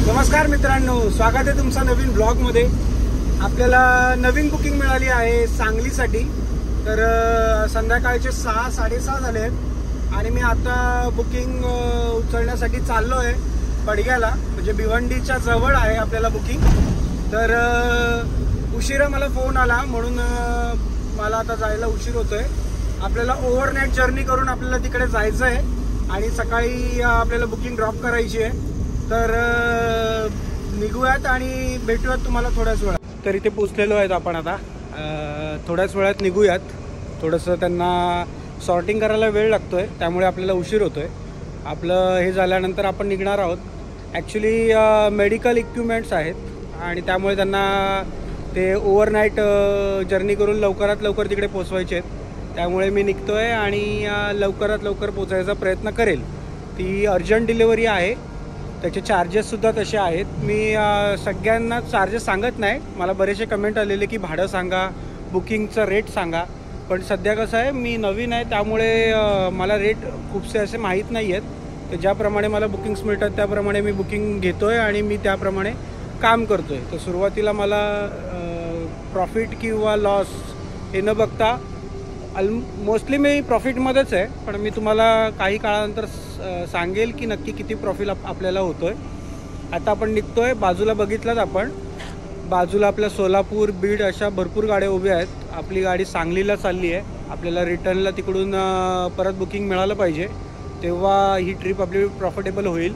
नमस्कार मित्रांनो, स्वागत आहे तुमचं नवीन ब्लॉग मध्ये। आपल्याला नवीन बुकिंग मिळाली आहे सांगलीसाठी। तर संध्याकाळचे 6-6:30 झाले आहेत आणि मी आता बुकिंग उचलण्यासाठी चाललो आहे पडग्याला, म्हणजे भिवंडीच्या जवळ आहे आपल्याला बुकिंग। तर उशिरा मला फोन आला म्हणून मला आता जायला उशीर होतोय। आपल्याला ओव्हरनाईट जर्नी करून आपल्याला तिकडे जायचं आहे आणि सकाळी आपल्याला बुकिंग ड्रॉप करायची आहे। तर निघूयात आणि भेटूयात तुम्हाला थोड्याच वेळात। तर इथे पोचलेलो आहेत आपण आता, थोड्याच वेळात निघूयात। थोडंसं त्यांना सॉर्टिंग करायला वेळ लागतोय, त्यामुळे आपल्याला उशीर होतोय। आपलं हे झाल्यानंतर आपण निघणार आहोत। ॲक्च्युली मेडिकल इक्विपमेंट्स आहेत आणि त्यामुळे त्यांना ते ओव्हरनाईट जर्नी करून लवकरात लवकर तिकडे पोचवायचे आहेत। त्यामुळे मी निघतोय आणि लवकरात लवकर पोचायचा प्रयत्न करेल। ती अर्जंट डिलिव्हरी आहे, त्याचे चार्जेससुद्धा तसे आहेत। मी सगळ्यांना चार्जेस सांगत नाही, मला बरेचसे कमेंट आलेले की भाडं सांगा, बुकिंगचं रेट सांगा। पण सध्या कसं आहे, मी नवीन आहे त्यामुळे मला रेट खूपसे असे माहीत नाही आहेत। तर ज्याप्रमाणे मला बुकिंग्स मिळतात त्याप्रमाणे मी बुकिंग घेतो आहे आणि मी त्याप्रमाणे काम करतो आहे। तर सुरुवातीला मला प्रॉफिट किंवा लॉस हे न बघता मोस्टली मी प्रॉफिटमध्येच आहे, पण मी तुम्हाला काही काळानंतर सांगेल की नक्की किती प्रॉफिट आपल्याला होतोय। आता आपण निघतोय, बाजूला बघितलात आपण, बाजूला आपल्या सोलापूर, बीड अशा भरपूर गाड्या उभ्या आहेत। आपली गाडी सांगलीला चालली आहे, आपल्याला रिटर्नला तिकडून परत बुकिंग मिळालं पाहिजे, तेव्हा ही ट्रिप आपली प्रॉफिटेबल होईल।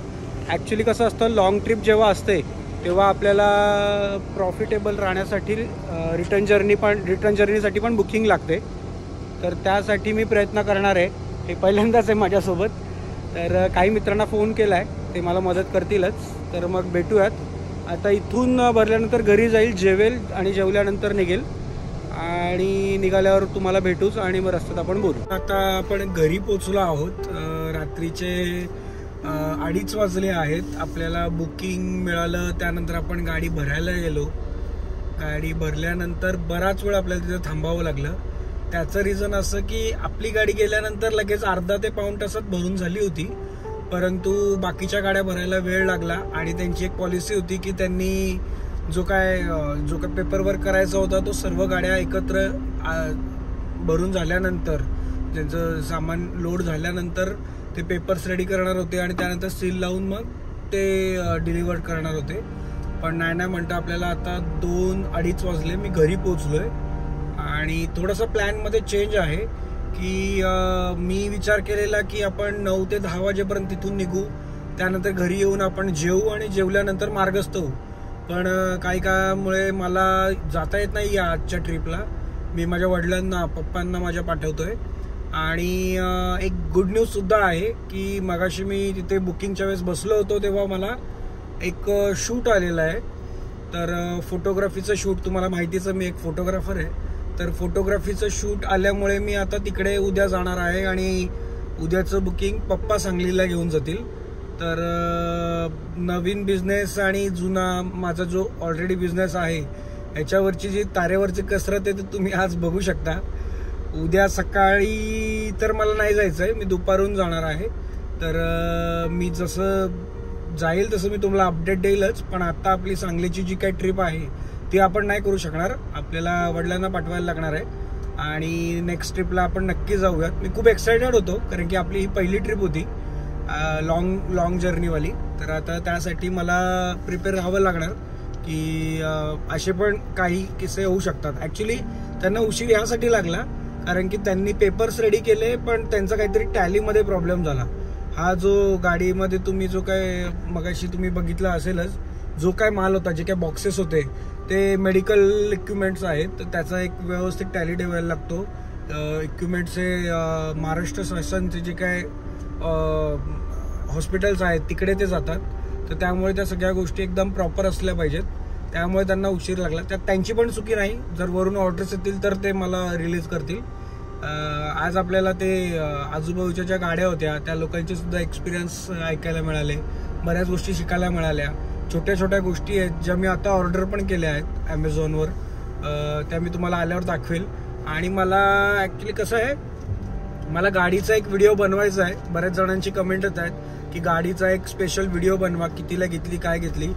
ॲक्च्युली कसं असतं, लाँग ट्रिप जेव्हा असते तेव्हा आपल्याला प्रॉफिटेबल राहण्यासाठी रिटर्न जर्नीसाठी पण बुकिंग लागते। तर त्यासाठी मी प्रयत्न करणार आहे, हे पहिल्यांदाच आहे माझ्यासोबत। तर काही मित्रांना फोन केला आहे, ते मला मदत करतीलच। तर मग भेटूयात। आता इथून भरल्यानंतर घरी जाईल, जेवेल आणि जेवल्यानंतर निघेल आणि निघाल्यावर तुम्हाला भेटूच आणि मग रस्त्यात आपण बोलू। आता आपण घरी पोचलो आहोत, रात्रीचे 2:30 वाजले आहेत। आपल्याला बुकिंग मिळालं, त्यानंतर आपण गाडी भरायला गेलो। गाडी भरल्यानंतर बराच वेळ आपल्याला तिथं थांबावं लागलं। त्याचं रिझन असं की आपली गाडी गेल्यानंतर लगेच अर्धा ते पाऊण तासात भरून झाली होती, परंतु बाकीच्या गाड्या भरायला वेळ लागला। आणि त्यांची एक पॉलिसी होती की त्यांनी जो काय पेपरवर्क करायचा होता तो सर्व गाड्या एकत्र भरून झाल्यानंतर, त्यांचं सामान लोड झाल्यानंतर ते पेपर्स रेडी करणार होते आणि त्यानंतर सील लावून मग ते डिलिव्हर करणार होते। पण नाही म्हणता आपल्याला आता 2-2:30 वाजले, मी घरी पोचलोय। आणि थोडंसं प्लॅनमध्ये चेंज आहे की मी विचार केलेला की आपण 9 ते 10 वाजेपर्यंत तिथून निघू, त्यानंतर घरी येऊन आपण जेवू आणि जेवल्यानंतर मार्गस्थ होऊ। पण काही काळामुळे मला जाता येत नाही या आजच्या ट्रिपला। मी माझ्या वडिलांना, पप्पांना माझ्या पाठवतोय। आणि एक गुड न्यूज सुद्धा आहे की मगाशी मी तिथे बुकिंगच्या वेळेस बसलो होतो तेव्हा मला एक शूट आलेला आहे। तर फोटोग्राफीचं शूट, तुम्हाला माहितीचं मी एक फोटोग्राफर आहे। तर फोटोग्राफीचं शूट आल्यामुळे मी आता तिकडे उद्या जाणार आहे आणि उद्याचं बुकिंग पप्पा सांगलीला घेऊन जातील। तर नवीन बिझनेस आणि जुना माझा जो ऑलरेडी बिझनेस आहे याच्यावरची जी तारेवरची कसरत आहे ती तुम्ही आज बघू शकता। उद्या सकाळी तर मला नाही जायचं आहे, मी दुपारून जाणार आहे। तर मी जसं जाईल तसं मी तुम्हाला अपडेट देईलच। पण आता आपली सांगलीची जी काही ट्रिप आहे ती आपण नाही करू शकणार, आपल्याला वडिलांना पाठवायला लागणार आहे आणि नेक्स्ट ट्रिपला आपण नक्की जाऊयात। मी खूप एक्सायटेड होतो कारण की आपली ही पहिली ट्रिप होती लॉंग जर्नीवाली। तर आता त्यासाठी मला प्रिपेअर राहावं लागणार की असे पण काही किस्से होऊ शकतात। ॲक्च्युली त्यांना उशीर यासाठी लागला कारण की त्यांनी पेपर्स रेडी केले, पण त्यांचा काहीतरी टॅलीमध्ये प्रॉब्लेम झाला। हा जो गाडीमध्ये तुम्ही जो काय मगाशी तुम्ही बघितला असेलच, जो काय माल होता, जे काय बॉक्सेस होते ते मेडिकल इक्विपमेंट्स आहेत, तर त्याचा एक व्यवस्थित टॅली ठेवायला लागतो। इक्विपमेंटचे महाराष्ट्र शासनचे जे काय हॉस्पिटल्स आहेत तिकडे ते जातात, तर त्यामुळे त्या सगळ्या गोष्टी एकदम प्रॉपर असल्या पाहिजेत। त्यामुळे त्यांना उशीर लागला। त्यात त्यांची पण चुकी नाही, जर वरून ऑर्डर्स येतील तर ते मला रिलीज करतील। आज आपल्याला ते आजूबाजूच्या ज्या गाड्या होत्या त्या लोकांचे सुद्धा एक्सपिरियन्स ऐकायला मिळाले, बऱ्याच गोष्टी शिकायला मिळाल्या छोट्या छोट्या गोष्टी आहेत ज्या मी आता ऑर्डर पण केल्या आहेत ॲमेझॉनवर, त्या मी तुम्हाला आल्यावर दाखवेल. आणि मला ॲक्च्युली कसं आहे, मला गाडीचा एक व्हिडिओ बनवायचा आहे. बऱ्याच जणांची कमेंट येत आहेत की गाडीचा एक स्पेशल व्हिडिओ बनवा, कितीला घेतली काय घेतली.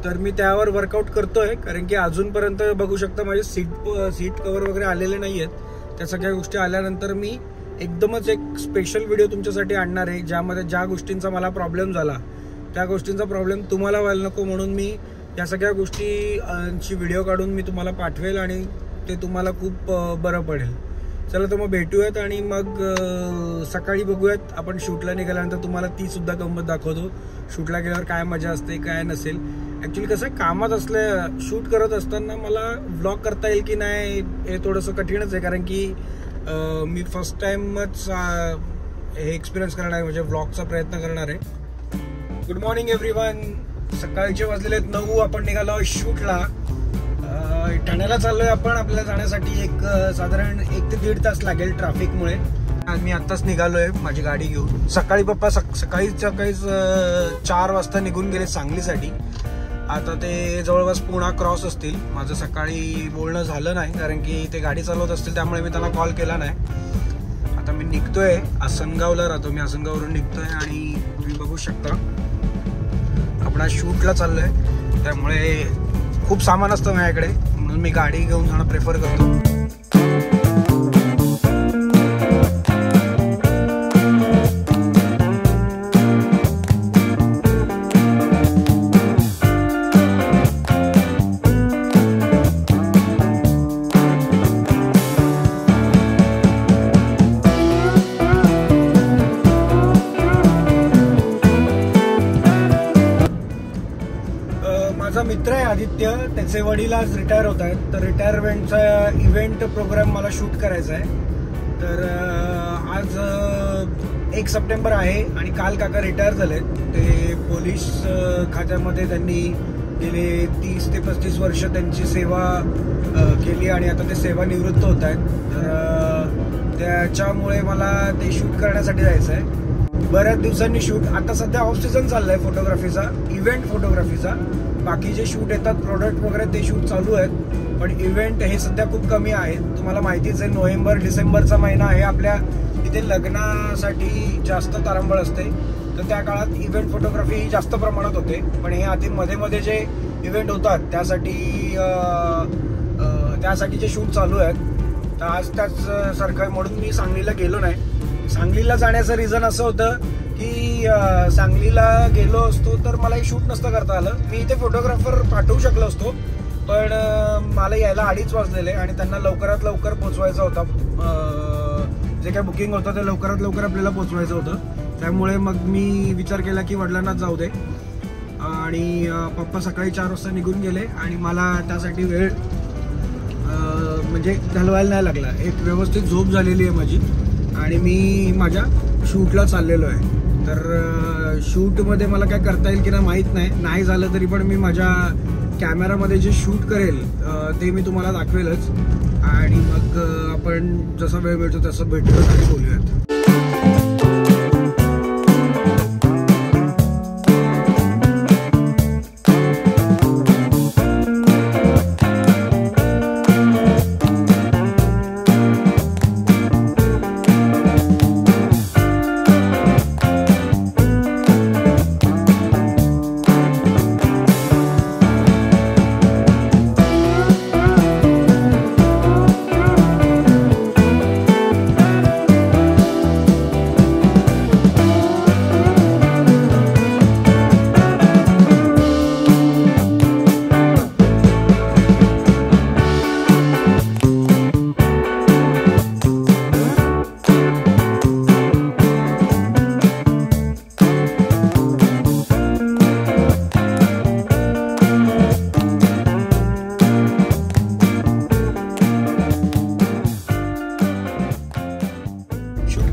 तर मी त्यावर वर्कआउट करतोय, कारण की अजूनपर्यंत बघू शकता माझे सीट कवर वगैरे आलेले नाही आहेत. त्या सगळ्या गोष्टी आल्यानंतर मी एकदमच एक स्पेशल व्हिडिओ तुमच्यासाठी आणणार आहे, ज्यामध्ये ज्या गोष्टींचा मला प्रॉब्लेम झाला त्या गोष्टींचा प्रॉब्लेम तुम्हाला व्हायला नको म्हणून मी या सगळ्या गोष्टींची व्हिडिओ काढून मी तुम्हाला पाठवेल आणि ते तुम्हाला खूप बरं पडेल. चला तर मग भेटूयात आणि मग सकाळी बघूयात. आपण शूटला निघाल्यानंतर तुम्हाला ती सुद्धा गंमत दाखवतो. शूटला गेल्यावर काय मजा असते काय नसेल. ॲक्च्युली कसं आहे, कामात शूट करत असताना मला व्लॉग करता येईल की नाही हे थोडंसं कठीणच आहे, कारण की मी फर्स्ट टाइमच हे एक्सपिरियन्स करणार आहे, म्हणजे व्लॉगचा प्रयत्न करणार आहे. Good morning everyone. सकाळचे वाजलेले 9. आपण निघालो शूटला. ठाण्याला चाललोय आपण. आपल्याला जाण्यासाठी एक साधारण 1 ते 1.5 तास लागेल ट्रॅफिकमुळे. मी आत्ताच निघालोय माझी गाडी घेऊन. सकाळी पप्पा सकाळीच 4 वाजता निघून गेले सांगलीसाठी. आता ते जवळपास पुणा क्रॉस असतील. माझं सकाळी बोलणं झालं नाही, कारण की ते गाडी चालवत असतील, त्यामुळे मी त्यांना कॉल केला नाही. आता मी निघतोय, आसनगावला राहतो मी. आसनगाववरून निघतोय आणि तुम्ही बघू शकता आपण शूटला चाललोय. त्यामुळे खूप सामान असतं माझ्याकडे, म्हणून मी गाडी घेऊन जाणं प्रेफर करतो. माझा मित्र आहे आदित्य, त्याचे वडील आज रिटायर होत आहेत. तर रिटायरमेंटचा इव्हेंट प्रोग्राम मला शूट करायचा आहे. तर आज 1 सप्टेंबर आहे आणि काल काका रिटायर झाले. ते पोलीस खात्यामध्ये त्यांनी गेले 30 ते 35 वर्ष त्यांची सेवा केली आणि आता ते सेवानिवृत्त होत आहेत. तर त्याच्यामुळे मला ते शूट करण्यासाठी जायचं आहे. बऱ्याच दिवसांनी शूट. आता सध्या ऑफ सीझन चाललाय फोटोग्राफीचा, इव्हेंट फोटोग्राफीचा. बाकी जे शूट येतात प्रोडक्ट वगैरे ते शूट चालू आहेत, पण इव्हेंट हे सध्या खूप कमी आहेत. तुम्हाला माहितीच आहे, नोव्हेंबर डिसेंबरचा महिना आहे. आपल्या इथे लग्नासाठी जास्त तारंबळ असते, तर त्या काळात इव्हेंट फोटोग्राफी जास्त प्रमाणात होते. पण हे आधी मध्ये जे इव्हेंट होतात त्यासाठी जे शूट चालू आहेत, तर आज त्याच सारखं म्हणून मी सांगलीला गेलो नाही. सांगलीला जाण्याचं रिझन असं होतं की सांगलीला गेलो असतो तर मला हे शूट नसतं करता आलं. मी इथे फोटोग्राफर पाठवू शकलो असतो, पण मला यायला 2:30 वाजलेले आणि त्यांना लवकरात लवकर पोचवायचं होता. जे काय बुकिंग होतं ते लवकरात लवकर आपल्याला पोचवायचं होतं. त्यामुळे मग मी विचार केला की वडिलांनाच जाऊ दे. आणि पप्पा सकाळी 4 वाजता निघून गेले आणि मला त्यासाठी वेळ म्हणजे घालवायला नाही लागला. एक व्यवस्थित झोप झालेली आहे माझी आणि मी माझ्या शूटला चाललेलो आहे. तर शूटमध्ये मला काय करता येईल की नाही माहीत नाही झालं तरी पण मी माझ्या कॅमेरामध्ये जे शूट करेल ते मी तुम्हाला दाखवेलच. आणि मग आपण जसा वेळ मिळतो तसं भेटूयात आणि बोलूयात.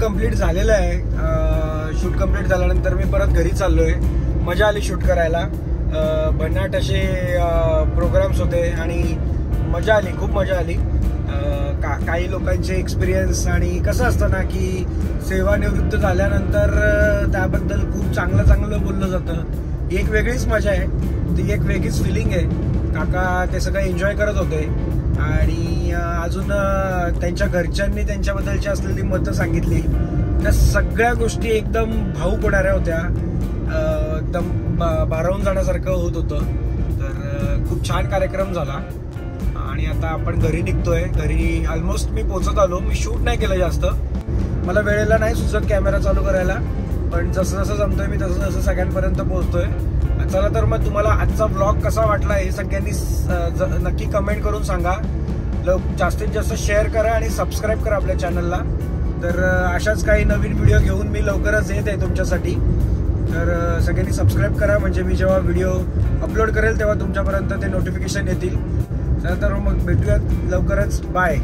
कंप्लीट झालेलं आहे. शूट कंप्लीट झाल्यानंतर मी परत घरी चाललोय. मजा आली शूट करायला. भन्नाट असे प्रोग्राम्स होते आणि मजा आली, खूप मजा आली. काही लोकांचे एक्सपिरियन्स आणि कसं असतं ना की सेवानिवृत्त झाल्यानंतर त्याबद्दल खूप चांगलं बोललं जातं. एक वेगळीच मजा आहे, ती एक वेगळीच फिलिंग आहे. काका ते सगळं एन्जॉय करत होते आणि अजून त्यांच्या घरच्यांनी त्यांच्याबद्दलची असलेली मतं सांगितली. त्या सगळ्या गोष्टी एकदम भावूक होणाऱ्या होत्या, एकदम भारावून जाण्यासारखं होत होतं. तर खूप छान कार्यक्रम झाला आणि आता आपण घरी निघतोय. घरी ऑलमोस्ट मी पोहोचत आलो. मी शूट नाही केलं जास्त, मला वेळेला नाही सुचत कॅमेरा चालू करायला, पण जसं जसं जमतोय मी तसं तसं सगळ्यांपर्यंत पोहोचतोय. चला तर मग तुम्हाला आजचा व्लॉग कसा वाटला हे सगळ्यांनी नक्की कमेंट करून सांगा. जास्तीत जास्त शेअर करा आणि सबस्क्राईब करा आपल्या चॅनलला. तर अशाच काही नवीन व्हिडिओ घेऊन मी लवकरच येत आहे तुमच्यासाठी. तर सगळ्यांनी सबस्क्राईब करा, म्हणजे मी जेव्हा व्हिडिओ अपलोड करेल तेव्हा तुमच्यापर्यंत ते नोटिफिकेशन येतील. चला तर मग भेटूयात लवकरच. बाय.